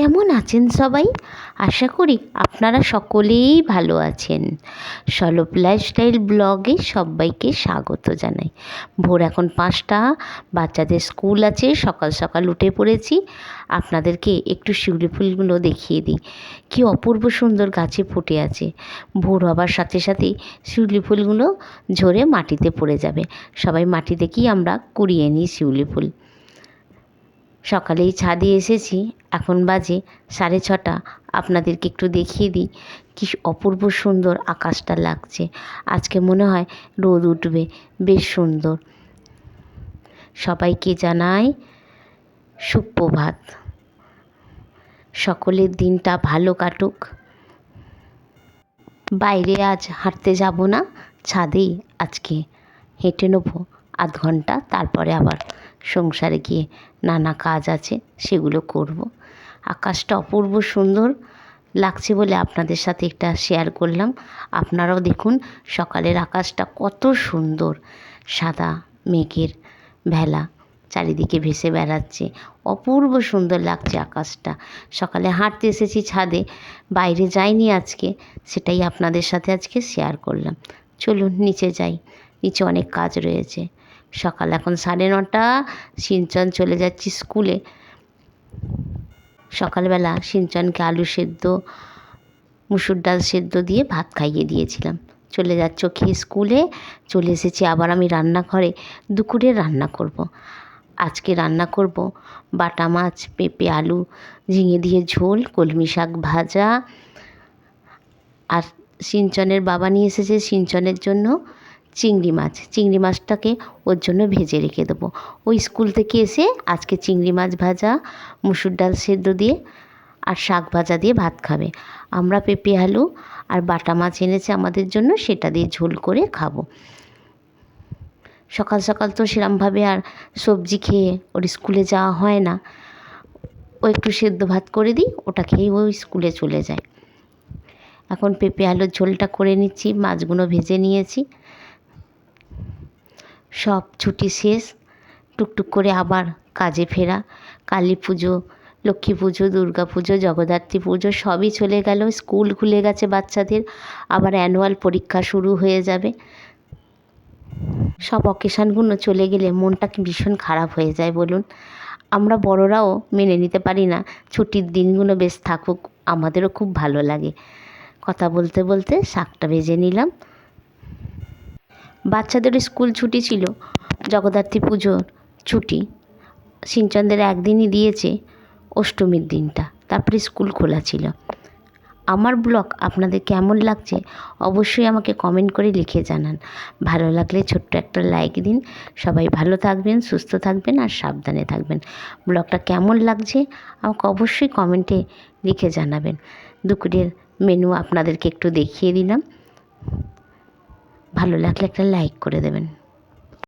কেমন আছেন সবাই? আশা করি আপনারা সকলেই ভালো আছেন। সলভ লাইফস্টাইল ব্লগে সবাইকে স্বাগত জানাই। ভোর এখন 5টা, বাচ্চাদের স্কুল আছে, সকাল সকাল উঠে পড়েছি। আপনাদেরকে একটু শিউলি ফুলগুলো দেখিয়ে দিই, কি অপূর্ব সুন্দর গাছে ফুটে আছে। ভোর হবার সাথে সাথেই শিউলি ফুলগুলো ঝরে মাটিতে পড়ে যাবে। সবাই মাটি থেকেই আমরা কুড়িয়ে নিই শিউলি ফুল। সকালেই ছাদে এসেছি, এখন বাজে 6:30। আপনাদেরকে একটু দেখিয়ে দিই কি অপূর্ব সুন্দর আকাশটা লাগছে। আজকে মনে হয় রোদ উঠবে, বেশ সুন্দর। সবাইকে জানাই সুপ্রভাত। সকলের দিনটা ভালো কাটুক। বাইরে আজ হাঁটতে যাব না, ছাদেই আজকে হেঁটে নেবো আধ ঘন্টা, তারপরে আবার সংসারে গিয়ে নানা কাজ আছে, সেগুলো করব। আকাশটা অপূর্ব সুন্দর লাগছে বলে আপনাদের সাথে একটা শেয়ার করলাম। আপনারাও দেখুন সকালের আকাশটা কত সুন্দর, সাদা মেঘের ভেলা চারিদিকে ভেসে বেড়াচ্ছে, অপূর্ব সুন্দর লাগছে আকাশটা। সকালে হাঁটতে এসেছি ছাদে, বাইরে যাইনি আজকে, সেটাই আপনাদের সাথে আজকে শেয়ার করলাম। চলুন নিচে যাই, নিচে অনেক কাজ রয়েছে। সকাল এখন 9:30, সিঞ্চন চলে যাচ্ছি স্কুলে। সকালবেলা সিঞ্চনকে আলু সেদ্ধ, মুসুর ডাল সেদ্ধ দিয়ে ভাত খাইয়ে দিয়েছিলাম। চলে যাচ্ছ খেয়ে স্কুলে। চলে এসেছি আবার আমি রান্নাঘরে, দুপুরের রান্না করব। আজকে রান্না করব বাটা মাছ, পেঁপে, আলু, ঝিঙে দিয়ে ঝোল, কলমি শাক ভাজা। আর সিঞ্চনের বাবা নিয়ে এসেছে সিঞ্চনের জন্য চিংড়ি মাছ। চিংড়ি মাছটাকে ওর জন্য ভেজে রেখে দেবো। ওই স্কুল থেকে এসে আজকে চিংড়ি মাছ ভাজা, মুসুর ডাল সেদ্ধ দিয়ে আর শাক ভাজা দিয়ে ভাত খাবে। আমরা পেঁপে, আলু আর বাটা মাছ এনেছে আমাদের জন্য, সেটা দিয়ে ঝোল করে খাবো। সকাল সকাল তো সেরমভাবে আর সবজি খেয়ে ওর স্কুলে যাওয়া হয় না। ও একটু সেদ্ধ ভাত করে দিই, ওটা খেয়েই ও স্কুলে চলে যায়। এখন পেঁপে আলুর ঝোলটা করে নিচ্ছি, মাছগুলো ভেজে নিয়েছি। সব ছুটি শেষ, টুকটুক করে আবার কাজে ফেরা। কালী পুজো, লক্ষ্মী পুজো, দুর্গা পুজো, জগদ্ধাত্রী পুজো সবই চলে গেল। স্কুল খুলে গেছে বাচ্চাদের, আবার অ্যানুয়াল পরীক্ষা শুরু হয়ে যাবে। সব অকেশানগুলো চলে গেলে মনটা কি ভীষণ খারাপ হয়ে যায় বলুন। আমরা বড়রাও মেনে নিতে পারি না ছুটির দিনগুলো বেশ থাকুক, আমাদেরও খুব ভালো লাগে। কথা বলতে বলতে শাকটা ভেজে নিলাম। বাচ্চাদের স্কুল ছুটি ছিল, জগদ্ধাত্রী পুজোর ছুটি সিঞ্চনদের একদিনই দিয়েছে, অষ্টমীর দিনটা, তারপরে স্কুল খোলা ছিল। আমার ব্লগ আপনাদের কেমন লাগছে অবশ্যই আমাকে কমেন্ট করে লিখে জানান। ভালো লাগলে ছোট্ট একটা লাইক দিন। সবাই ভালো থাকবেন, সুস্থ থাকবেন আর সাবধানে থাকবেন। ব্লগটা কেমন লাগছে আমাকে অবশ্যই কমেন্টে লিখে জানাবেন। দুপুরের মেনু আপনাদেরকে একটু দেখিয়ে দিলাম। ভালো লাগলে একটা লাইক করে দেবেন।